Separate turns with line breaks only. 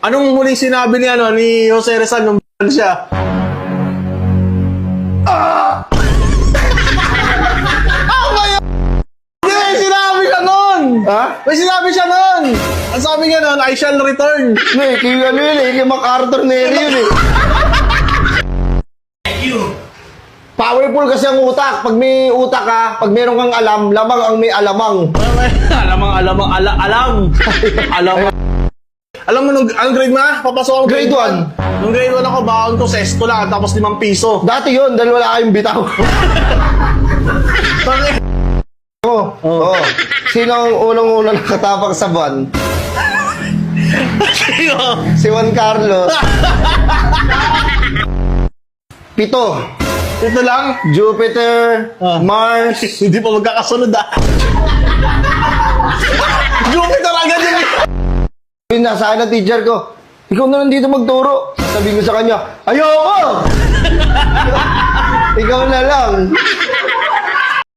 Anong huling sinabi ni Jose Rizal nung siya? May sinabi siya nun!
Ha?
May sinabi siya nun! Ang sabi niya nun, I shall return.
Hindi, kaya ano yun eh. Kaya MacArthur Neri yun eh. Powerful kasi ang utak. Pag may utak ka, pag meron kang alam, lamang ang may alamang.
Alam. Alam mo, anong grade mo na? Papasok ako
Grade
1. Nung grade 1 ako, baon ko sesto lang, tapos 5 piso.
Dati yun, dahil wala kayong bitaw. Oo. Sino ang unang-unang nakatapak sa buwan? Si Juan Carlos. 7.
Ito lang.
Jupiter, Mars.
Hindi pa magkakasunod Jupiter agad yun.
Yun, nasa akin ang teacher ko. Ikaw na lang dito magturo. Sabihin ko sa kanya, ayoko! Ikaw na lang.